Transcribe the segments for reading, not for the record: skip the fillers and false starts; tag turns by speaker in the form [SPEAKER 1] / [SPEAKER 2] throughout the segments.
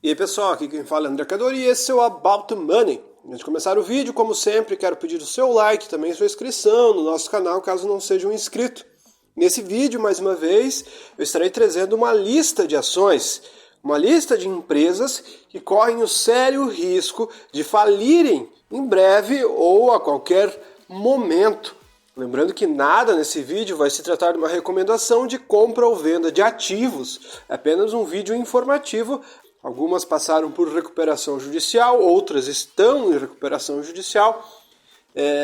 [SPEAKER 1] E aí pessoal, aqui quem fala é André Cadori e esse é o About Money. Antes de começar o vídeo, como sempre, quero pedir o seu like, também sua inscrição no nosso canal, caso não seja um inscrito. Nesse vídeo, mais uma vez, eu estarei trazendo uma lista de ações, uma lista de empresas que correm o sério risco de falirem em breve ou a qualquer momento. Lembrando que nada nesse vídeo vai se tratar de uma recomendação de compra ou venda de ativos, é apenas um vídeo informativo. Algumas passaram por recuperação judicial, outras estão em recuperação judicial.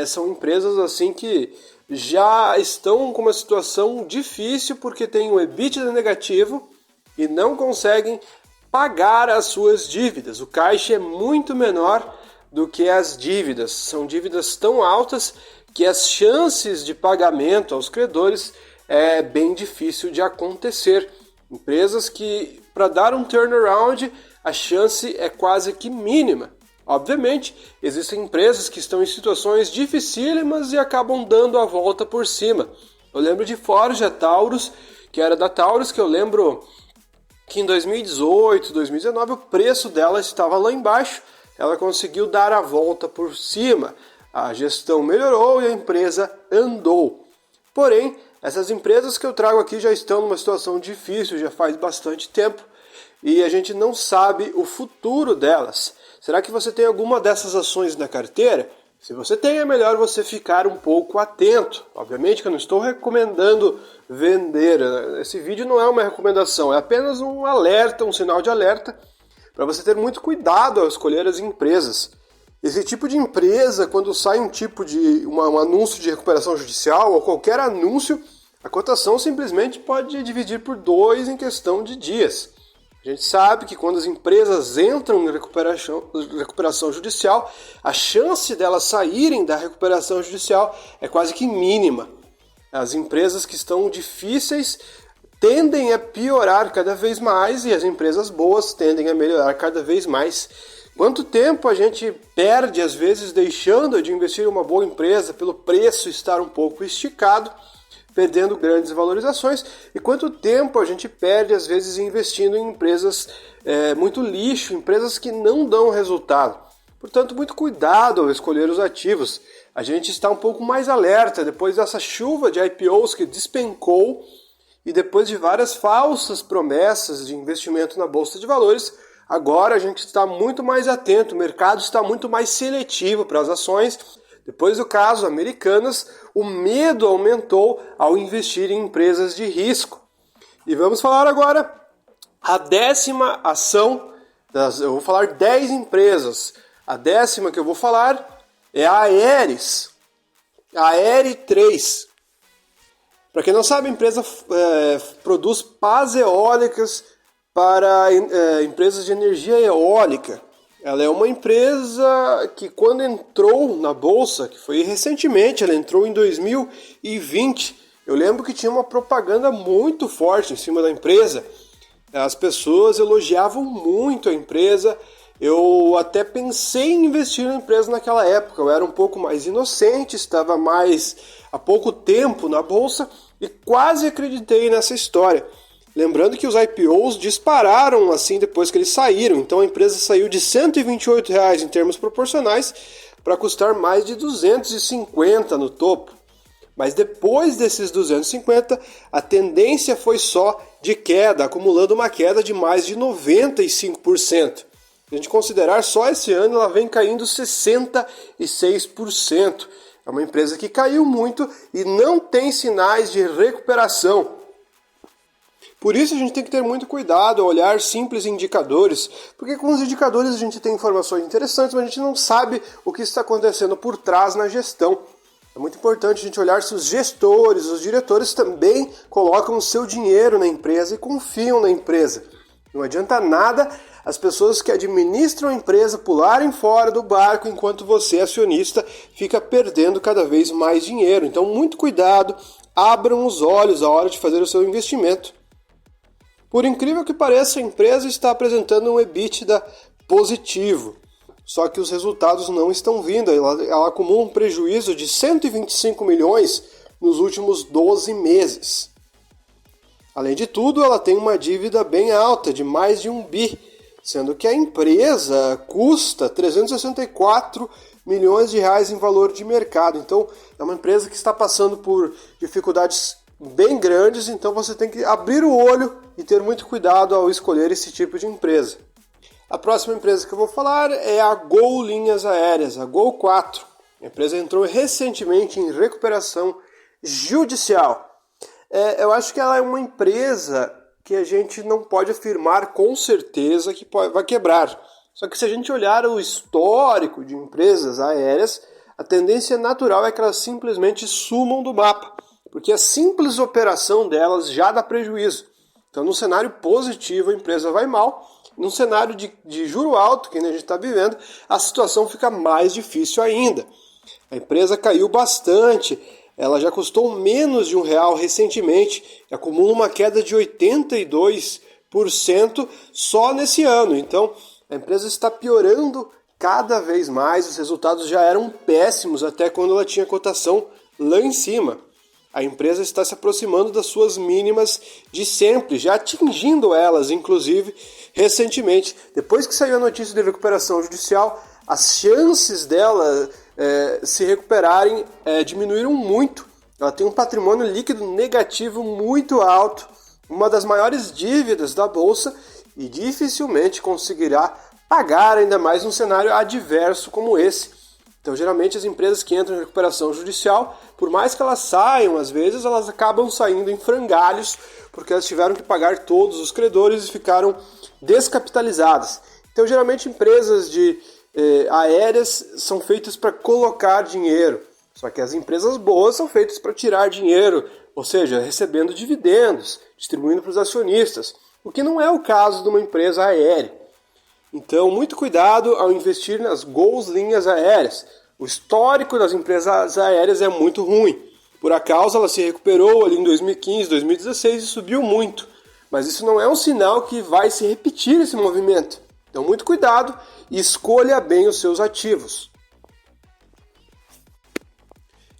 [SPEAKER 1] São empresas assim que já estão com uma situação difícil porque têm um EBITDA negativo e não conseguem pagar as suas dívidas. O caixa é muito menor do que as dívidas. São dívidas tão altas que as chances de pagamento aos credores é bem difícil de acontecer. Empresas que, para dar um turnaround, a chance é quase que mínima. Obviamente, existem empresas que estão em situações dificílimas e acabam dando a volta por cima. Eu lembro de Forja Taurus, que era da Taurus, que eu lembro que em 2018, 2019 o preço dela estava lá embaixo. Ela conseguiu dar a volta por cima. A gestão melhorou e a empresa andou. Porém, essas empresas que eu trago aqui já estão numa situação difícil, já faz bastante tempo, e a gente não sabe o futuro delas. Será que você tem alguma dessas ações na carteira? Se você tem, é melhor você ficar um pouco atento. Obviamente que eu não estou recomendando vender. Esse vídeo não é uma recomendação, é apenas um alerta, um sinal de alerta, para você ter muito cuidado ao escolher as empresas. Esse tipo de empresa, quando sai um anúncio de recuperação judicial ou qualquer anúncio, a cotação simplesmente pode dividir por 2 em questão de dias. A gente sabe que quando as empresas entram em recuperação judicial, a chance delas saírem da recuperação judicial é quase que mínima. As empresas que estão difíceis tendem a piorar cada vez mais e as empresas boas tendem a melhorar cada vez mais. Quanto tempo a gente perde, às vezes, deixando de investir em uma boa empresa pelo preço estar um pouco esticado, perdendo grandes valorizações, e quanto tempo a gente perde, às vezes, investindo em empresas muito lixo, empresas que não dão resultado. Portanto, muito cuidado ao escolher os ativos. A gente está um pouco mais alerta depois dessa chuva de IPOs que despencou e depois de várias falsas promessas de investimento na Bolsa de Valores. Agora a gente está muito mais atento, o mercado está muito mais seletivo para as ações. Depois do caso Americanas, o medo aumentou ao investir em empresas de risco. E vamos falar agora a 10ª ação, eu vou falar 10 empresas. A 10ª que eu vou falar é a Aeris, a Aeris 3. Para quem não sabe, a empresa produz pás eólicas para empresas de energia eólica. Ela é uma empresa que quando entrou na Bolsa, que foi recentemente, ela entrou em 2020, eu lembro que tinha uma propaganda muito forte em cima da empresa. As pessoas elogiavam muito a empresa. Eu até pensei em investir na empresa naquela época. Eu era um pouco mais inocente, estava mais há pouco tempo na Bolsa e quase acreditei nessa história. Lembrando que os IPOs dispararam assim depois que eles saíram. Então a empresa saiu de R$ 128 em termos proporcionais para custar mais de 250 no topo. Mas depois desses 250, a tendência foi só de queda, acumulando uma queda de mais de 95%. Se a gente considerar só esse ano, ela vem caindo 66%. É uma empresa que caiu muito e não tem sinais de recuperação. Por isso a gente tem que ter muito cuidado ao olhar simples indicadores, porque com os indicadores a gente tem informações interessantes, mas a gente não sabe o que está acontecendo por trás na gestão. É muito importante a gente olhar se os gestores, os diretores também colocam o seu dinheiro na empresa e confiam na empresa. Não adianta nada as pessoas que administram a empresa pularem fora do barco enquanto você, acionista, fica perdendo cada vez mais dinheiro. Então, muito cuidado, abram os olhos à hora de fazer o seu investimento. Por incrível que pareça, a empresa está apresentando um EBITDA positivo, só que os resultados não estão vindo. Ela acumula um prejuízo de 125 milhões nos últimos 12 meses. Além de tudo, ela tem uma dívida bem alta, de mais de 1 bi, sendo que a empresa custa 364 milhões de reais em valor de mercado. Então, é uma empresa que está passando por dificuldades bem grandes, então você tem que abrir o olho e ter muito cuidado ao escolher esse tipo de empresa. A próxima empresa que eu vou falar é a Gol Linhas Aéreas, a Gol 4. A empresa entrou recentemente em recuperação judicial. Eu acho que ela é uma empresa que a gente não pode afirmar com certeza que vai quebrar. Só que se a gente olhar o histórico de empresas aéreas, a tendência natural é que elas simplesmente sumam do mapa, porque a simples operação delas já dá prejuízo. Então, num cenário positivo, a empresa vai mal. Num cenário de juro alto, que a gente está vivendo, a situação fica mais difícil ainda. A empresa caiu bastante. Ela já custou menos de R$1 recentemente e acumula uma queda de 82% só nesse ano. Então, a empresa está piorando cada vez mais. Os resultados já eram péssimos até quando ela tinha cotação lá em cima. A empresa está se aproximando das suas mínimas de sempre, já atingindo elas, inclusive, recentemente. Depois que saiu a notícia de recuperação judicial, as chances dela se recuperarem diminuíram muito. Ela tem um patrimônio líquido negativo muito alto, uma das maiores dívidas da Bolsa e dificilmente conseguirá pagar ainda mais num cenário adverso como esse. Então, geralmente, as empresas que entram em recuperação judicial, por mais que elas saiam, às vezes, elas acabam saindo em frangalhos porque elas tiveram que pagar todos os credores e ficaram descapitalizadas. Então, geralmente, empresas aéreas são feitas para colocar dinheiro, só que as empresas boas são feitas para tirar dinheiro, ou seja, recebendo dividendos, distribuindo para os acionistas, o que não é o caso de uma empresa aérea. Então, muito cuidado ao investir nas Gol Linhas Aéreas. O histórico das empresas aéreas é muito ruim. Por acaso, ela se recuperou ali em 2015, 2016 e subiu muito. Mas isso não é um sinal que vai se repetir esse movimento. Então, muito cuidado e escolha bem os seus ativos.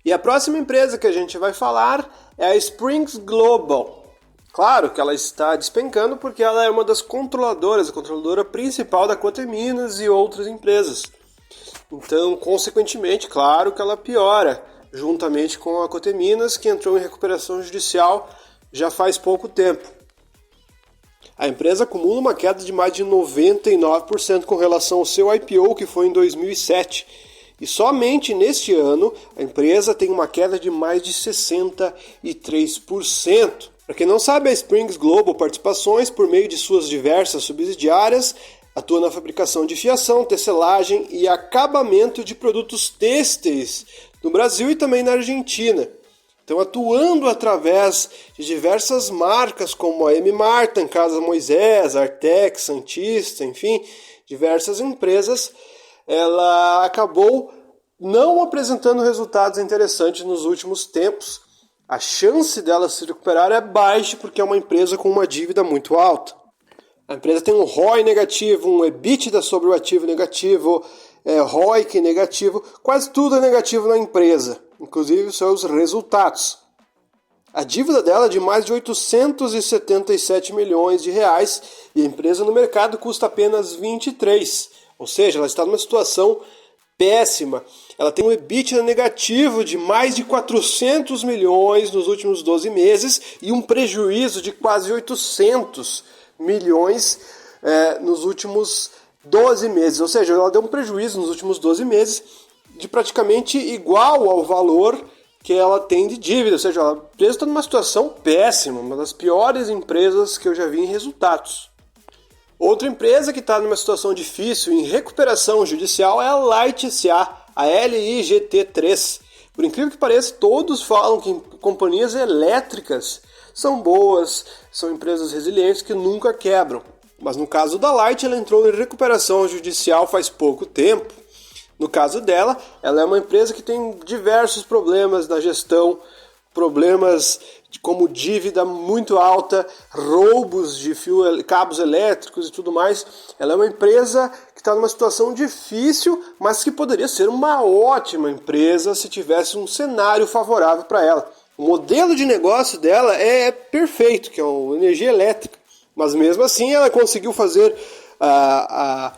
[SPEAKER 1] E a próxima empresa que a gente vai falar é a Springs Global. Claro que ela está despencando porque ela é uma das controladoras, a controladora principal da Coteminas e outras empresas. Então, consequentemente, claro que ela piora, juntamente com a Coteminas, que entrou em recuperação judicial já faz pouco tempo. A empresa acumula uma queda de mais de 99% com relação ao seu IPO, que foi em 2007. E somente neste ano, a empresa tem uma queda de mais de 63%. Para quem não sabe, a Springs Global Participações, por meio de suas diversas subsidiárias, atua na fabricação de fiação, tecelagem e acabamento de produtos têxteis no Brasil e também na Argentina. Então, atuando através de diversas marcas como a M. Martin, Casa Moisés, Artex, Santista, enfim, diversas empresas, ela acabou não apresentando resultados interessantes nos últimos tempos. A chance dela se recuperar é baixa porque é uma empresa com uma dívida muito alta. A empresa tem um ROI negativo, um EBITDA sobre o ativo negativo, ROIC negativo, quase tudo é negativo na empresa, inclusive os seus resultados. A dívida dela é de mais de 877 milhões de reais e a empresa no mercado custa apenas 23, ou seja, ela está numa situação péssima. Ela tem um EBITDA negativo de mais de 400 milhões nos últimos 12 meses e um prejuízo de quase 800 milhões nos últimos 12 meses. Ou seja, ela deu um prejuízo nos últimos 12 meses de praticamente igual ao valor que ela tem de dívida. Ou seja, a empresa está numa situação péssima, uma das piores empresas que eu já vi em resultados. Outra empresa que está numa situação difícil em recuperação judicial é a Light SA, a LIGT3. Por incrível que pareça, todos falam que companhias elétricas são boas, são empresas resilientes que nunca quebram. Mas no caso da Light, ela entrou em recuperação judicial faz pouco tempo. No caso dela, ela é uma empresa que tem diversos problemas na gestão, problemas como dívida muito alta, roubos de cabos elétricos e tudo mais. Ela é uma empresa que está numa situação difícil, mas que poderia ser uma ótima empresa se tivesse um cenário favorável para ela. O modelo de negócio dela é perfeito, que é a energia elétrica, mas mesmo assim ela conseguiu fazer a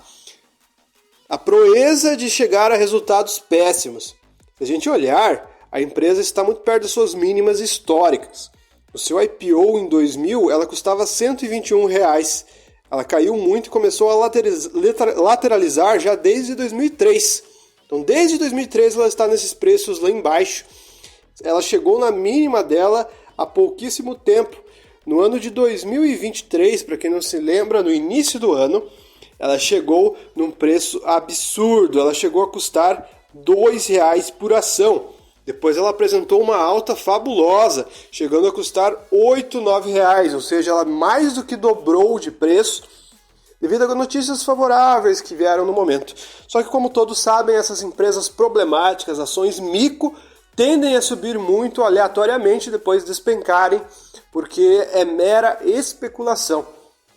[SPEAKER 1] proeza de chegar a resultados péssimos. Se a gente olhar, a empresa está muito perto das suas mínimas históricas. O seu IPO em 2000, ela custava R$ 121. Ela caiu muito e começou a lateralizar já desde 2003. Então, desde 2003, ela está nesses preços lá embaixo. Ela chegou na mínima dela há pouquíssimo tempo. No ano de 2023, para quem não se lembra, no início do ano, ela chegou num preço absurdo. Ela chegou a custar R$ 2 por ação. Depois ela apresentou uma alta fabulosa, chegando a custar R$ 8, R$ 9, ou seja, ela mais do que dobrou de preço devido a notícias favoráveis que vieram no momento. Só que, como todos sabem, essas empresas problemáticas, ações mico, tendem a subir muito aleatoriamente depois despencarem, porque é mera especulação.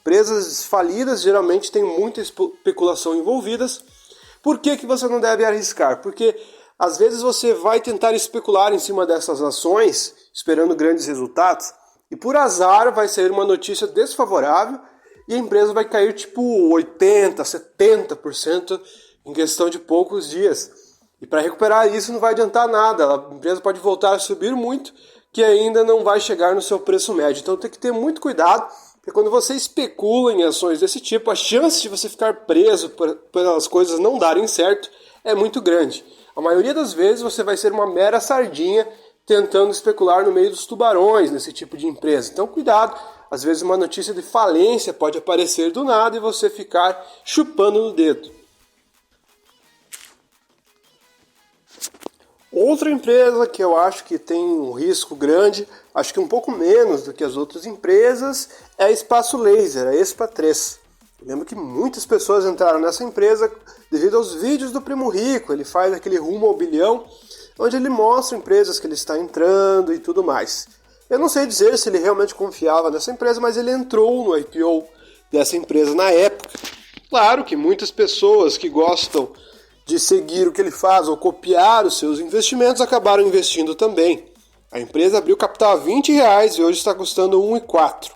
[SPEAKER 1] Empresas falidas geralmente têm muita especulação envolvidas. Por que você não deve arriscar? Porque às vezes você vai tentar especular em cima dessas ações, esperando grandes resultados, e por azar vai sair uma notícia desfavorável e a empresa vai cair tipo 80%, 70% em questão de poucos dias. E para recuperar isso não vai adiantar nada, a empresa pode voltar a subir muito, que ainda não vai chegar no seu preço médio. Então tem que ter muito cuidado, porque quando você especula em ações desse tipo, a chance de você ficar preso pelas coisas não darem certo é muito grande. A maioria das vezes você vai ser uma mera sardinha tentando especular no meio dos tubarões nesse tipo de empresa. Então cuidado, às vezes uma notícia de falência pode aparecer do nada e você ficar chupando no dedo. Outra empresa que eu acho que tem um risco grande, acho que um pouco menos do que as outras empresas, é a Espaço Laser, a ESPA3. Eu lembro que muitas pessoas entraram nessa empresa devido aos vídeos do Primo Rico. Ele faz aquele rumo ao bilhão, onde ele mostra empresas que ele está entrando e tudo mais. Eu não sei dizer se ele realmente confiava nessa empresa, mas ele entrou no IPO dessa empresa na época. Claro que muitas pessoas que gostam de seguir o que ele faz ou copiar os seus investimentos acabaram investindo também. A empresa abriu capital a R$ 20 e hoje está custando R$ 1,04.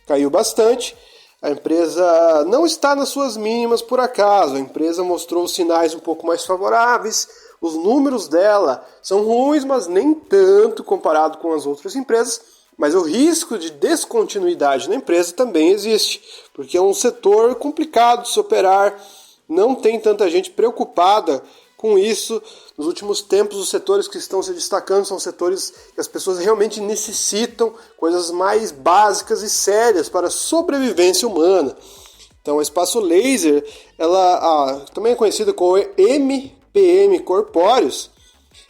[SPEAKER 1] Caiu bastante. A empresa não está nas suas mínimas por acaso, a empresa mostrou sinais um pouco mais favoráveis, os números dela são ruins, mas nem tanto comparado com as outras empresas, mas o risco de descontinuidade na empresa também existe, porque é um setor complicado de se operar, não tem tanta gente preocupada com isso. Nos últimos tempos, os setores que estão se destacando são setores que as pessoas realmente necessitam, coisas mais básicas e sérias para a sobrevivência humana. Então, a Espaço Laser, ela também é conhecida como MPM Corpóreos,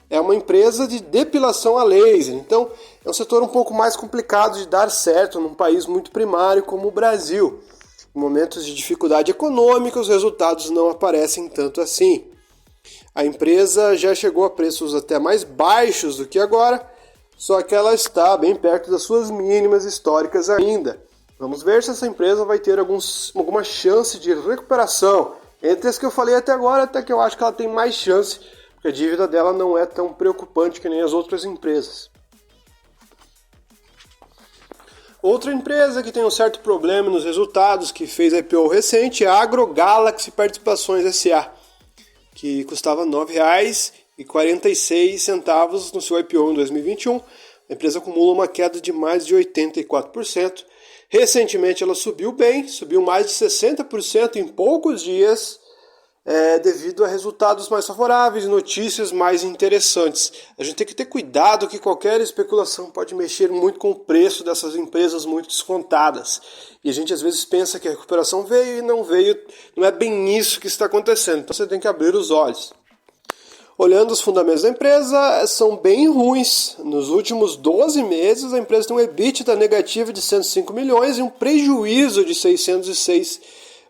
[SPEAKER 1] é uma empresa de depilação a laser. Então, é um setor um pouco mais complicado de dar certo num país muito primário como o Brasil. Em momentos de dificuldade econômica, os resultados não aparecem tanto assim. A empresa já chegou a preços até mais baixos do que agora, só que ela está bem perto das suas mínimas históricas ainda. Vamos ver se essa empresa vai ter alguma chance de recuperação. Entre as que eu falei até agora, até que eu acho que ela tem mais chance, porque a dívida dela não é tão preocupante que nem as outras empresas. Outra empresa que tem um certo problema nos resultados, que fez IPO recente, é a AgroGalaxy Participações S.A., que custava R$ 9,46 no seu IPO em 2021. A empresa acumula uma queda de mais de 84%. Recentemente ela subiu bem, subiu mais de 60% em poucos dias, devido a resultados mais favoráveis e notícias mais interessantes. A gente tem que ter cuidado que qualquer especulação pode mexer muito com o preço dessas empresas muito descontadas. E a gente às vezes pensa que a recuperação veio e não veio, não é bem isso que está acontecendo. Então você tem que abrir os olhos. Olhando os fundamentos da empresa, são bem ruins. Nos últimos 12 meses, a empresa tem um EBITDA negativo de 105 milhões e um prejuízo de 606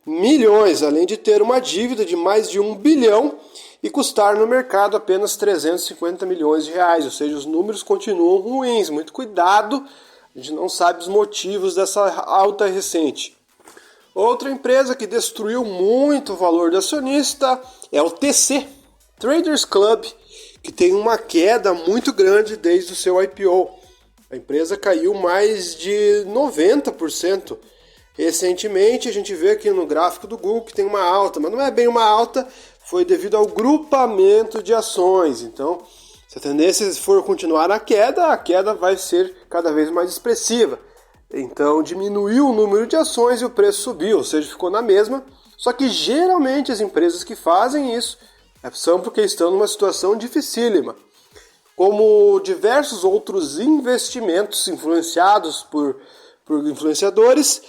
[SPEAKER 1] milhões, além de ter uma dívida de mais de 1 bilhão e custar no mercado apenas 350 milhões de reais, ou seja, os números continuam ruins. Muito cuidado, a gente não sabe os motivos dessa alta recente. Outra empresa que destruiu muito o valor do acionista é o TC, Traders Club, que tem uma queda muito grande desde o seu IPO. A empresa caiu mais de 90%. Recentemente a gente vê aqui no gráfico do Google que tem uma alta, mas não é bem uma alta, foi devido ao grupamento de ações. Então, se a tendência for continuar na queda, a queda vai ser cada vez mais expressiva. Então diminuiu o número de ações e o preço subiu, ou seja, ficou na mesma. Só que geralmente as empresas que fazem isso são porque estão numa situação dificílima. Como diversos outros investimentos influenciados por influenciadores,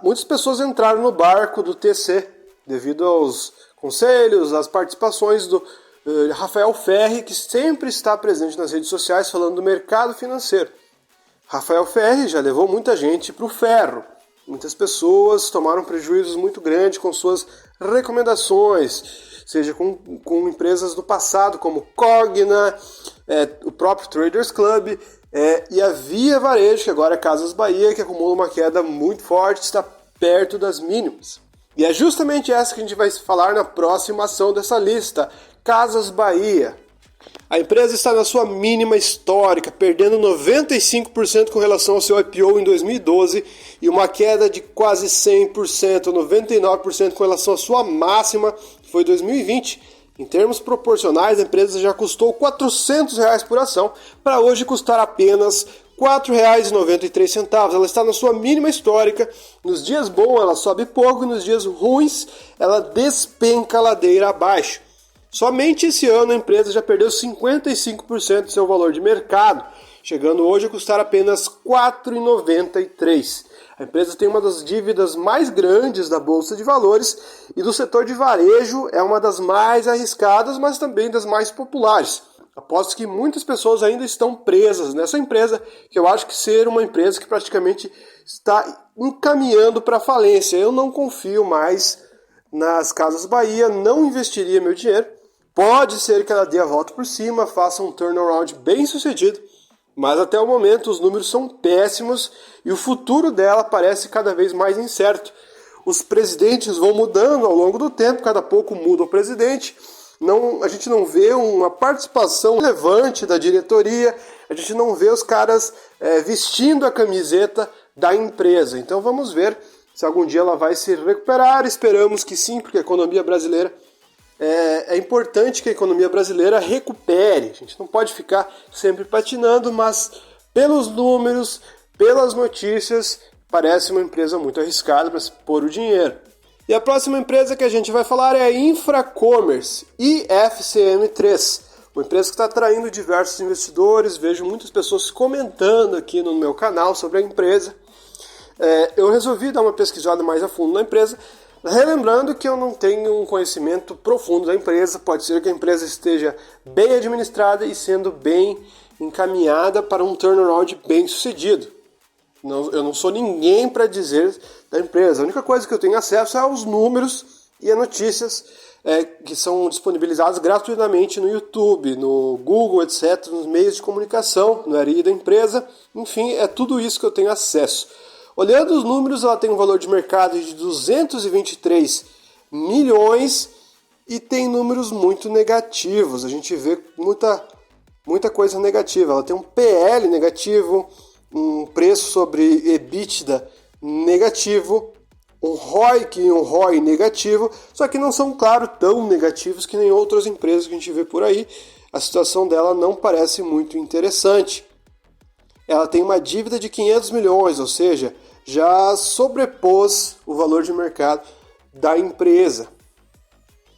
[SPEAKER 1] muitas pessoas entraram no barco do TC devido aos conselhos, às participações do Rafael Ferri, que sempre está presente nas redes sociais falando do mercado financeiro. Rafael Ferri já levou muita gente para o ferro. Muitas pessoas tomaram prejuízos muito grandes com suas recomendações, seja com empresas do passado como Cogna, o próprio Traders Club e a Via Varejo, que agora é Casas Bahia, que acumula uma queda muito forte, está perto das mínimas. E é justamente essa que a gente vai falar na próxima ação dessa lista, Casas Bahia. A empresa está na sua mínima histórica, perdendo 95% com relação ao seu IPO em 2012 e uma queda de quase 100%, 99% com relação à sua máxima, que foi em 2020. Em termos proporcionais, a empresa já custou R$ 400 por ação, para hoje custar apenas R$ 4,93. Ela está na sua mínima histórica. Nos dias bons ela sobe pouco e nos dias ruins ela despenca a ladeira abaixo. Somente esse ano a empresa já perdeu 55% do seu valor de mercado, chegando hoje a custar apenas R$ 4,93. A empresa tem uma das dívidas mais grandes da Bolsa de Valores e do setor de varejo é uma das mais arriscadas, mas também das mais populares. Aposto que muitas pessoas ainda estão presas nessa empresa, que eu acho que ser uma empresa que praticamente está encaminhando para a falência. Eu não confio mais nas Casas Bahia, não investiria meu dinheiro. Pode ser que ela dê a volta por cima, faça um turnaround bem sucedido, mas até o momento os números são péssimos e o futuro dela parece cada vez mais incerto. Os presidentes vão mudando ao longo do tempo, cada pouco muda o presidente. A gente não vê uma participação relevante da diretoria, a gente não vê os caras vestindo a camiseta da empresa. Então vamos ver se algum dia ela vai se recuperar. Esperamos que sim, porque a economia brasileira é importante que a economia brasileira recupere. A gente não pode ficar sempre patinando, mas pelos números, pelas notícias, parece uma empresa muito arriscada para se pôr o dinheiro. E a próxima empresa que a gente vai falar é a Infracommerce, IFCM3, uma empresa que está atraindo diversos investidores. Vejo muitas pessoas comentando aqui no meu canal sobre a empresa. Eu resolvi dar uma pesquisada mais a fundo na empresa, relembrando que eu não tenho um conhecimento profundo da empresa. Pode ser que a empresa esteja bem administrada e sendo bem encaminhada para um turnaround bem sucedido. Eu não sou ninguém para dizer da empresa. A única coisa que eu tenho acesso é aos números e as notícias que são disponibilizadas gratuitamente no YouTube, no Google, etc., nos meios de comunicação, no RI da empresa. Enfim, é tudo isso que eu tenho acesso. Olhando os números, ela tem um valor de mercado de 223 milhões e tem números muito negativos. A gente vê muita coisa negativa. Ela tem um PL negativo, um preço sobre EBITDA negativo, um ROIC e um ROI negativo, só que não são, claro, tão negativos que nem outras empresas que a gente vê por aí. A situação dela não parece muito interessante. Ela tem uma dívida de 500 milhões, ou seja, já sobrepôs o valor de mercado da empresa.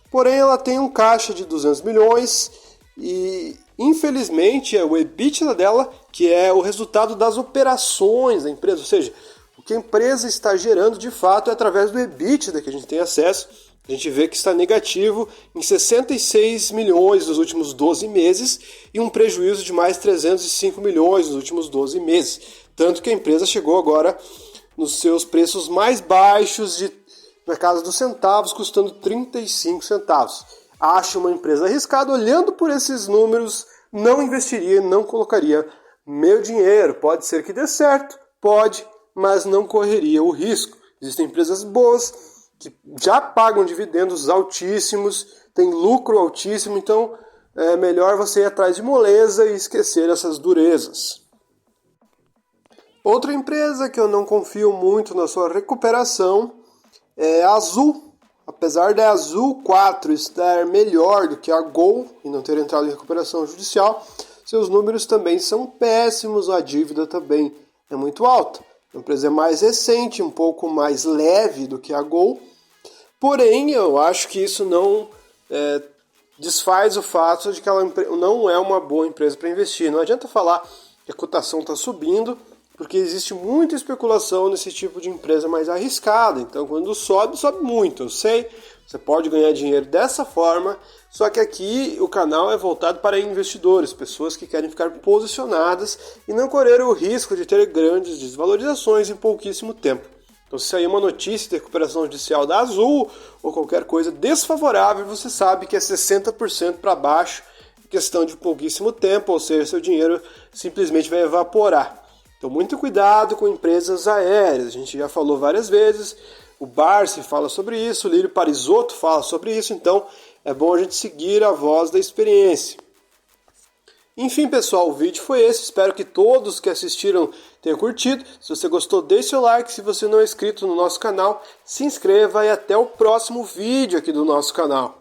[SPEAKER 1] Porém, ela tem um caixa de 200 milhões e, infelizmente, o EBITDA dela, que é o resultado das operações da empresa, ou seja, o que a empresa está gerando de fato é através do EBITDA que a gente tem acesso. A gente vê que está negativo em 66 milhões nos últimos 12 meses e um prejuízo de mais 305 milhões nos últimos 12 meses. Tanto que a empresa chegou agora nos seus preços mais baixos, na casa dos centavos, custando 35 centavos. Acho uma empresa arriscada. Olhando por esses números, não investiria, não colocaria meu dinheiro. Pode ser que dê certo, pode, mas não correria o risco. Existem empresas boas que já pagam dividendos altíssimos, tem lucro altíssimo, então é melhor você ir atrás de moleza e esquecer essas durezas. Outra empresa que eu não confio muito na sua recuperação é a Azul. Apesar da Azul 4 estar melhor do que a Gol e não ter entrado em recuperação judicial, seus números também são péssimos, a dívida também é muito alta. A empresa é mais recente, um pouco mais leve do que a Gol, porém eu acho que isso não desfaz o fato de que ela não é uma boa empresa para investir. Não adianta falar que a cotação está subindo, porque existe muita especulação nesse tipo de empresa mais arriscada. Então, quando sobe, sobe muito. Eu sei, você pode ganhar dinheiro dessa forma, só que aqui o canal é voltado para investidores, pessoas que querem ficar posicionadas e não correr o risco de ter grandes desvalorizações em pouquíssimo tempo. Então, se sair uma notícia de recuperação judicial da Azul ou qualquer coisa desfavorável, você sabe que é 60% para baixo, em questão de pouquíssimo tempo, ou seja, seu dinheiro simplesmente vai evaporar. Então, muito cuidado com empresas aéreas. A gente já falou várias vezes, o Barsi fala sobre isso, o Lírio Parisotto fala sobre isso, então é bom a gente seguir a voz da experiência. Enfim, pessoal, o vídeo foi esse. Espero que todos que assistiram tenham curtido. Se você gostou, deixe seu like. Se você não é inscrito no nosso canal, se inscreva e até o próximo vídeo aqui do nosso canal.